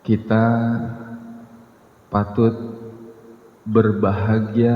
Kita patut berbahagia,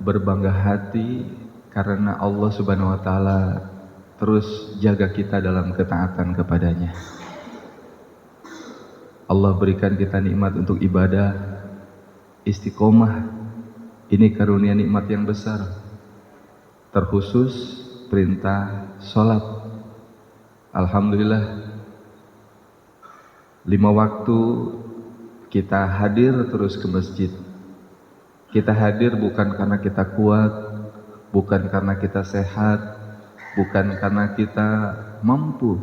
berbangga hati karena Allah Subhanahu wa taala terus jaga kita dalam ketaatan kepadanya. Allah berikan kita nikmat untuk ibadah, istiqomah. Ini karunia nikmat yang besar. Terkhusus perintah sholat. Alhamdulillah 5 waktu kita hadir terus ke masjid. Kita hadir bukan karena kita kuat, bukan karena kita sehat, bukan karena kita mampu,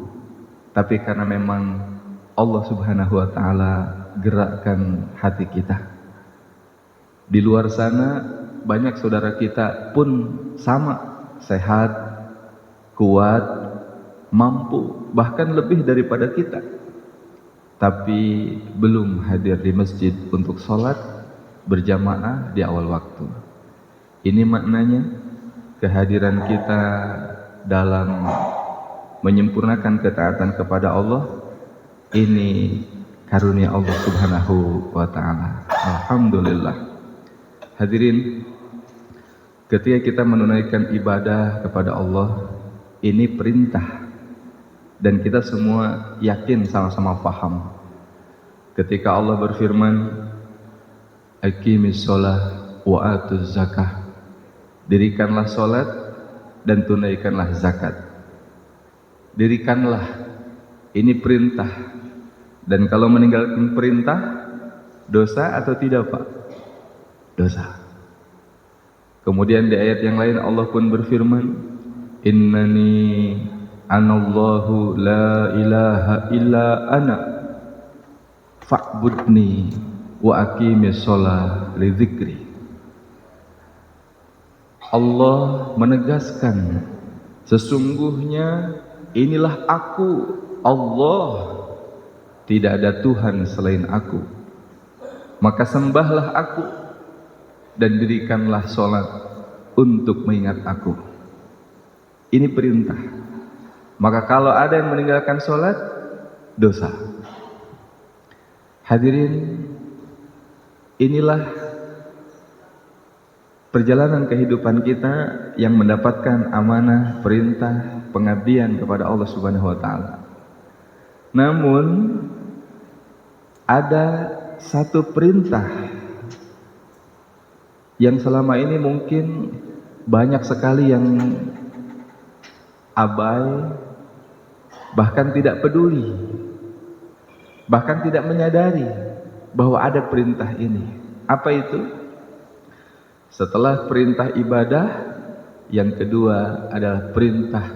tapi karena memang Allah Subhanahu wa taala gerakkan hati kita. Di luar sana banyak saudara kita pun sama, sehat, kuat, mampu, bahkan lebih daripada kita, tapi belum hadir di masjid untuk sholat berjamaah di awal waktu. Ini maknanya kehadiran kita dalam menyempurnakan ketaatan kepada Allah. Ini karunia Allah Subhanahu wa ta'ala. Alhamdulillah. Hadirin, ketika kita menunaikan ibadah kepada Allah, ini perintah. Dan kita semua yakin, sama-sama paham. Ketika Allah berfirman, Aqimis sholah wa atuz zakah. Dirikanlah sholat dan tunaikanlah zakat. Dirikanlah, ini perintah. Dan kalau meninggalkan perintah, dosa atau tidak Pak? Dosa. Kemudian di ayat yang lain Allah pun berfirman, Innani anallahu la ilaha illa ana fa'budni wa aqimis sholah li dzikri. Allah menegaskan, sesungguhnya inilah aku, Allah, tidak ada Tuhan selain aku, maka sembahlah aku dan dirikanlah sholat untuk mengingat aku. Ini perintah. Maka kalau ada yang meninggalkan sholat, dosa. Hadirin, inilah perjalanan kehidupan kita yang mendapatkan amanah, perintah, pengabdian kepada Allah Subhanahu wa taala. Namun ada satu perintah yang selama ini mungkin banyak sekali yang abai, bahkan tidak peduli, bahkan tidak menyadari bahwa ada perintah ini. Apa itu? Setelah perintah ibadah, yang kedua adalah perintah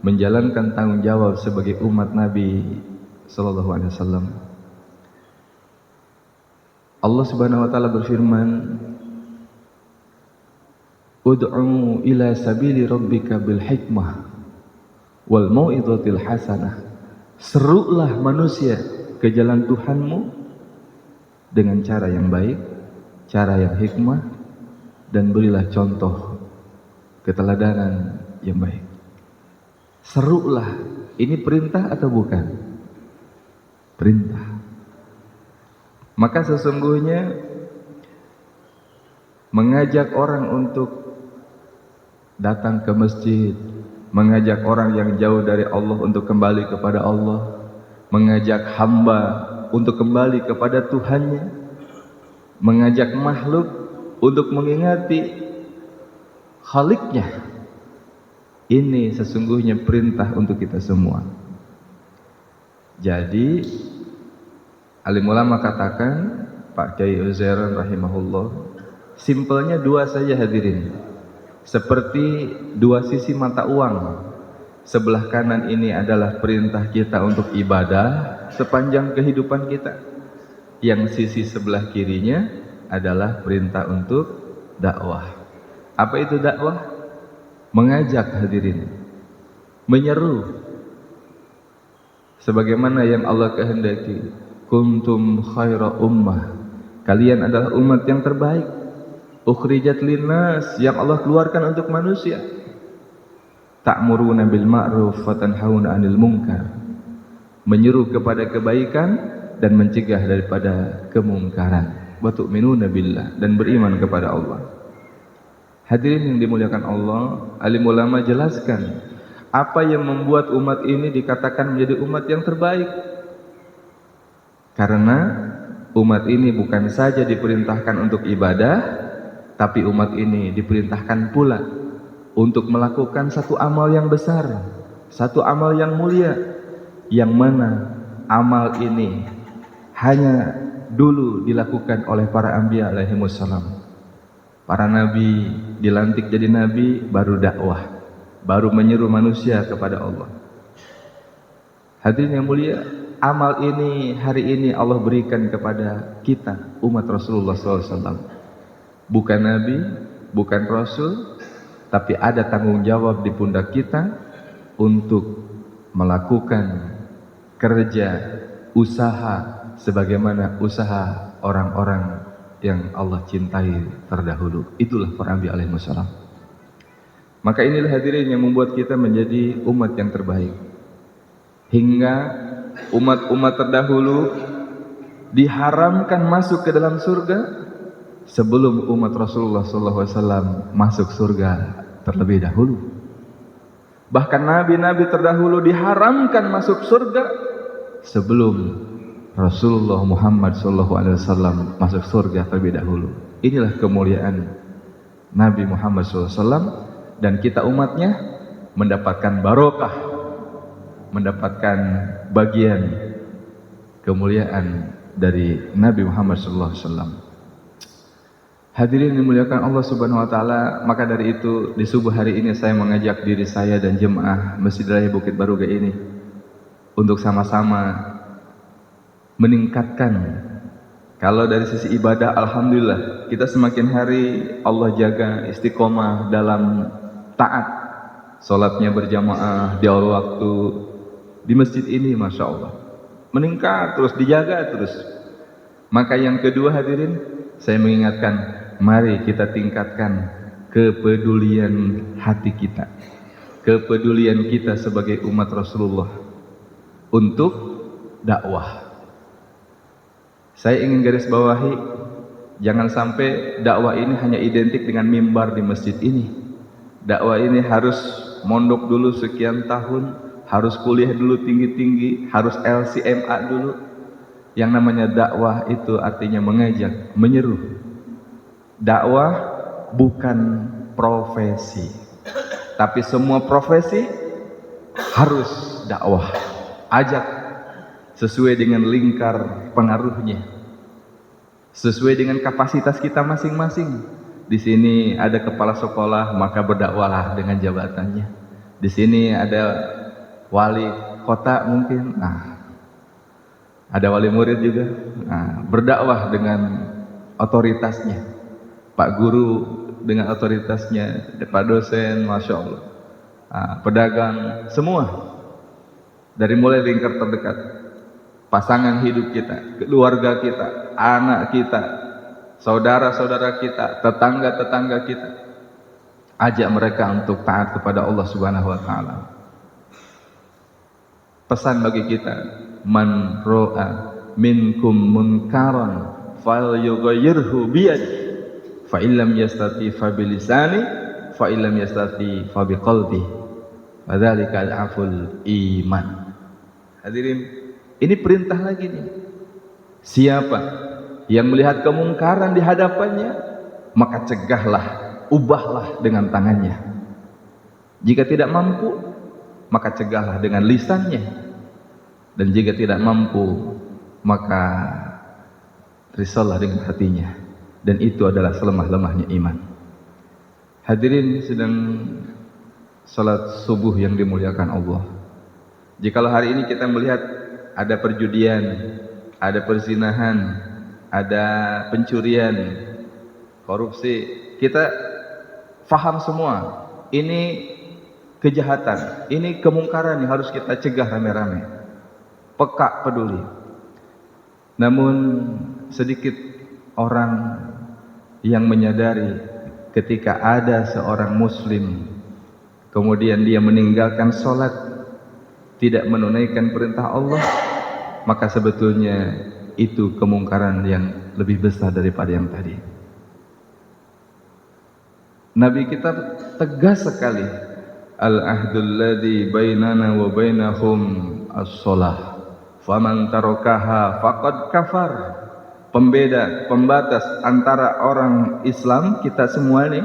menjalankan tanggung jawab sebagai umat Nabi sallallahu alaihi wasallam. Allah Subhanahu wa taala berfirman, Ud'u ila sabili rabbika bil hikmah wal mau'izatil hasanah. Serulah manusia ke jalan Tuhanmu dengan cara yang baik, cara yang hikmah, dan berilah contoh keteladanan yang baik. Serulah, ini perintah atau bukan? Perintah. Maka sesungguhnya mengajak orang untuk datang ke masjid, mengajak orang yang jauh dari Allah untuk kembali kepada Allah, mengajak hamba untuk kembali kepada Tuhannya, mengajak makhluk untuk mengingati Khaliknya. Ini sesungguhnya perintah untuk kita semua. Jadi alim ulama katakan, Pak Kiai Uzairan rahimahullah, simpelnya dua saja hadirin, seperti dua sisi mata uang. Sebelah kanan ini adalah perintah kita untuk ibadah sepanjang kehidupan kita, yang sisi sebelah kirinya adalah perintah untuk dakwah. Apa itu dakwah? Mengajak hadirin, menyeru, sebagaimana yang Allah kehendaki. Kuntum khaira ummah, kalian adalah umat yang terbaik. Ukhrijat linnas, yang Allah keluarkan untuk manusia. Ta'muruna bil ma'ruf wa tanhauna 'anil munkar, menyeru kepada kebaikan dan mencegah daripada kemungkaran. Wa tu'minuna billah, dan beriman kepada Allah. Hadirin yang dimuliakan Allah, alim ulama jelaskan apa yang membuat umat ini dikatakan menjadi umat yang terbaik. Karena umat ini bukan saja diperintahkan untuk ibadah, tapi umat ini diperintahkan pula untuk melakukan satu amal yang besar, satu amal yang mulia, yang mana amal ini hanya dulu dilakukan oleh para anbiya alaihimussalam. Para nabi dilantik jadi nabi, baru dakwah, baru menyeru manusia kepada Allah. Hadirin yang mulia, amal ini hari ini Allah berikan kepada kita, umat Rasulullah SAW. Bukan nabi, bukan rasul, tapi ada tanggung jawab di pundak kita untuk melakukan kerja, usaha sebagaimana usaha orang-orang yang Allah cintai terdahulu. Itulah para Nabi alaihissalam. Maka inilah hadirin yang membuat kita menjadi umat yang terbaik. Hingga umat-umat terdahulu diharamkan masuk ke dalam surga sebelum umat Rasulullah SAW masuk surga terlebih dahulu. Bahkan nabi-nabi terdahulu diharamkan masuk surga sebelum Rasulullah Muhammad SAW masuk surga terlebih dahulu. Inilah kemuliaan Nabi Muhammad SAW, dan kita umatnya mendapatkan barokah, mendapatkan bagian kemuliaan dari Nabi Muhammad SAW. Hadirin dimuliakan Allah Subhanahu Wa Taala. Maka dari itu di subuh hari ini saya mengajak diri saya dan jemaah Masjid Raya Bukit Baruga ini untuk sama-sama meningkatkan. Kalau dari sisi ibadah, alhamdulillah kita semakin hari Allah jaga istiqomah dalam taat, sholatnya berjamaah di awal waktu di masjid ini, masya Allah meningkat terus, dijaga terus. Maka yang kedua hadirin, saya mengingatkan, mari kita tingkatkan kepedulian hati kita, kepedulian kita sebagai umat Rasulullah untuk dakwah. Saya ingin garis bawahi, jangan sampai dakwah ini hanya identik dengan mimbar di masjid ini. Dakwah ini harus mondok dulu sekian tahun, harus kuliah dulu tinggi-tinggi, harus LCMA dulu. Yang namanya dakwah itu artinya mengajak, menyeru. Dakwah bukan profesi, tapi semua profesi harus dakwah. Ajak sesuai dengan lingkar pengaruhnya, sesuai dengan kapasitas kita masing-masing. Di sini ada kepala sekolah, maka berdakwalah dengan jabatannya. Di sini ada wali kota mungkin, ada wali murid juga, berdakwah dengan otoritasnya. Pak guru dengan otoritasnya, Pak dosen, masya Allah, pedagang, semua. Dari mulai lingkar terdekat, pasangan hidup kita, keluarga kita, anak kita, saudara-saudara kita, tetangga-tetangga kita, ajak mereka untuk taat kepada Allah Subhanahu Wa Taala. Pesan bagi kita, man ro'a minkum munkaran falyughayyirhu biyadihi, fa illam yastati fa bilisani, fa illam yastati fa biqalbihi, fadzalika al-aful iman. Hadirin, ini perintah lagi nih. Siapa yang melihat kemungkaran di hadapannya, maka cegahlah, ubahlah dengan tangannya. Jika tidak mampu, maka cegahlah dengan lisannya. Dan jika tidak mampu, maka risaulah dengan hatinya. Dan itu adalah selemah-lemahnya iman. Hadirin sedang salat subuh yang dimuliakan Allah. Jikalau hari ini kita melihat ada perjudian, ada perzinahan, ada pencurian, korupsi, kita faham semua ini kejahatan, ini kemungkaran yang harus kita cegah rame-rame, peka, peduli. Namun sedikit orang yang menyadari ketika ada seorang muslim kemudian dia meninggalkan sholat, tidak menunaikan perintah Allah, maka sebetulnya itu kemungkaran yang lebih besar daripada yang tadi. Nabi kita tegas sekali, al-ahdul ladzi bainana wa bainahum as-shalah, faman tarakaha faqad kafar. Pembeda, pembatas antara orang Islam kita semua nih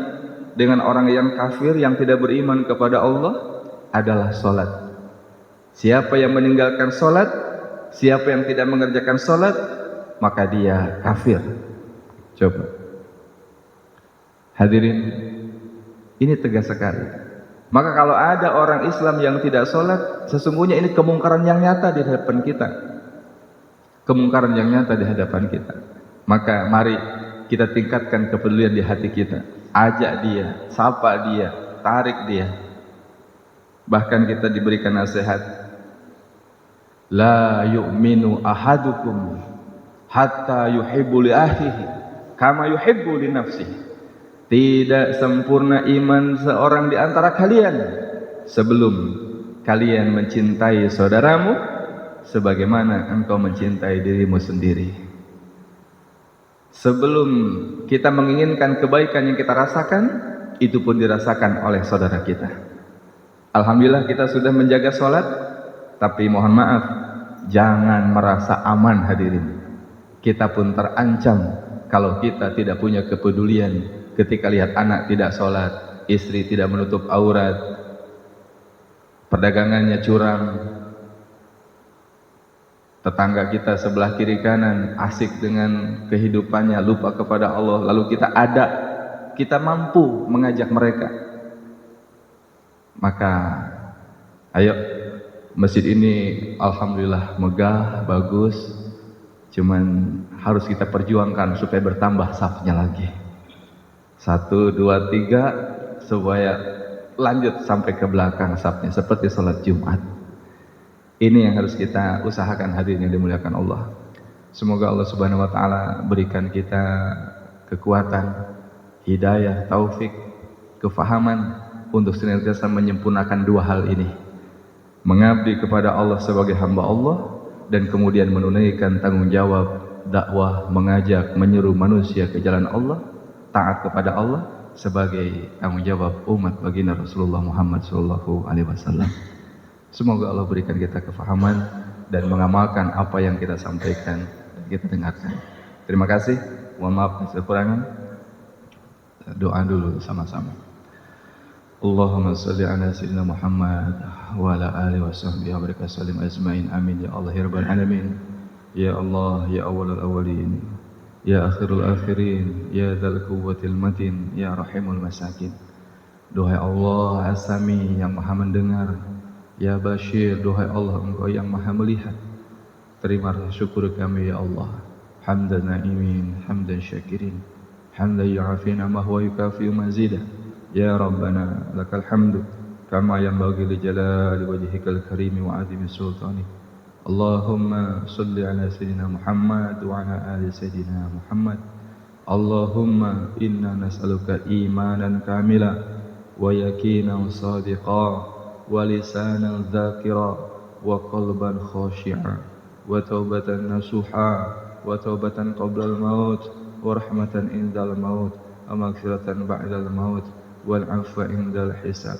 dengan orang yang kafir yang tidak beriman kepada Allah adalah salat. Siapa yang meninggalkan salat, siapa yang tidak mengerjakan salat, maka dia kafir. Coba. Hadirin, ini tegas sekali. Maka kalau ada orang Islam yang tidak salat, sesungguhnya ini kemungkaran yang nyata di hadapan kita. Kemungkaran yang nyata di hadapan kita. Maka mari kita tingkatkan kepedulian di hati kita. Ajak dia, sapa dia, tarik dia. Bahkan kita diberikan nasihat, la yu'minu ahadukum hatta yuhibbu li akhihi kama yuhibbu li nafsihi. Tidak sempurna iman seorang di antara kalian sebelum kalian mencintai saudaramu sebagaimana engkau mencintai dirimu sendiri. Sebelum kita menginginkan kebaikan yang kita rasakan, itu pun dirasakan oleh saudara kita. Alhamdulillah kita sudah menjaga sholat, tapi mohon maaf, jangan merasa aman hadirin. Kita pun terancam kalau kita tidak punya kepedulian ketika lihat anak tidak sholat, istri tidak menutup aurat, perdagangannya curang, tetangga kita sebelah kiri kanan asik dengan kehidupannya, lupa kepada Allah, lalu kita mampu mengajak mereka. Maka ayo, masjid ini alhamdulillah megah, bagus, cuman harus kita perjuangkan supaya bertambah safnya lagi. 1, 2, 3 supaya lanjut sampai ke belakang safnya seperti sholat Jumat. Ini yang harus kita usahakan hadirin yang dimuliakan Allah. Semoga Allah Subhanahu wa taala berikan kita kekuatan, hidayah, taufik, kefahaman untuk senantiasa menyempurnakan dua hal ini. Mengabdi kepada Allah sebagai hamba Allah dan kemudian menunaikan tanggung jawab dakwah, mengajak, menyeru manusia ke jalan Allah, taat kepada Allah sebagai tanggung jawab umat baginda Rasulullah Muhammad SAW. Semoga Allah berikan kita kefahaman dan mengamalkan apa yang kita sampaikan dan kita dengarkan. Terima kasih. Mohon maaf atas kekurangan. Doa dulu sama-sama. Allahumma salli ala sayyidina Muhammad wa ala alihi wa sahbihi wa baraka sallim ajmain. Amin ya Allah ya rabbal alamin. Ya Allah ya awwalul awwalin, ya akhirul akhirin, ya dzal quwwatil matin, ya rahimul masakin. Duhai Allah As-Sami yang Maha mendengar, ya Bashir, duhai Allah Engkau yang Maha melihat. Terimalah syukur kami ya Allah. Hamdan na'imin, hamdan syakirin, hamdan yu'afina ma huwa yukafi'u mazidah. Ya Rabbana lakal hamdu kama yanbaghi li jalali wajhikal karimi wa 'azimi sultani. Allahumma salli ala sayyidina Muhammad wa ala ali sayyidina Muhammad. Allahumma inna nas'aluka imanan kamila wa yaqinan sadiqa ولسانا ذاكرا وقلبا خاشعا وتوبة نصوحا وتوبة قبل الموت ورحمة عند الموت ومغفرة بعد الموت والعفو عند الحساب.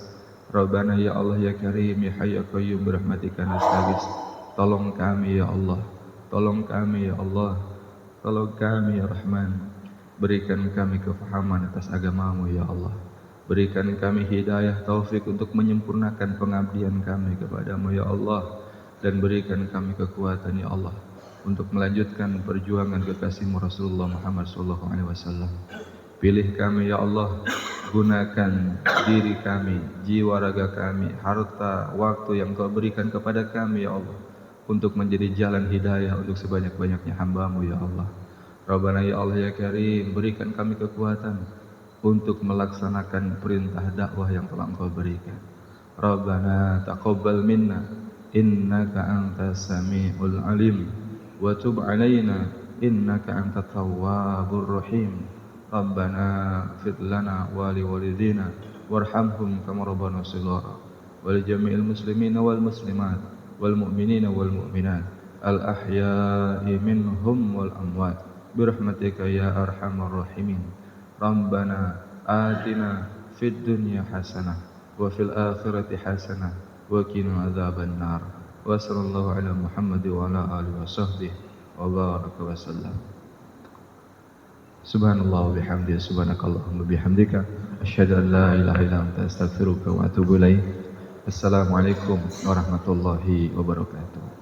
Rabbana ya Allah ya Karim ya Hayy ya Qayyum birahmatika nastaghits. Tolong kami ya Allah, tolong kami ya Allah, tolong kami ya Rahman. Berikan kami kefahaman atas agamamu ya Allah. Berikan kami hidayah taufik untuk menyempurnakan pengabdian kami kepadamu ya Allah. Dan berikan kami kekuatan ya Allah untuk melanjutkan perjuangan kekasihmu Rasulullah Muhammad SAW. Pilih kami ya Allah, gunakan diri kami, jiwa raga kami, harta, waktu yang Kau berikan kepada kami ya Allah untuk menjadi jalan hidayah untuk sebanyak-banyaknya hamba-Mu ya Allah. Rabbana ya Allah ya Karim, berikan kami kekuatan untuk melaksanakan perintah dakwah yang telah Engkau berikan. Rabbana taqabbal minna innaka antas samiul alim wa tub alaina innaka antat tawwabur rahim. Rabbana fid lana wa li walidina warhamhum kama rabbana shighara wa li jami'il muslimina wal muslimat wal mu'minina wal mu'minat الأحياء منهم والأموات برحمتك يا أرحم الراحمين. ربنا آتنا في الدنيا حسنة وفي الآخرة حسنة وقنا عذاب النار. وصلى الله على محمد وعلى آله وصحبه وبارك وسلم. Subhanallah wa bihamdihi, subhanakallahumma bihamdika, asyhadu an la ilaha illa anta, astaghfiruka wa atubu ilaik. Assalamualaikum warahmatullahi wabarakatuh.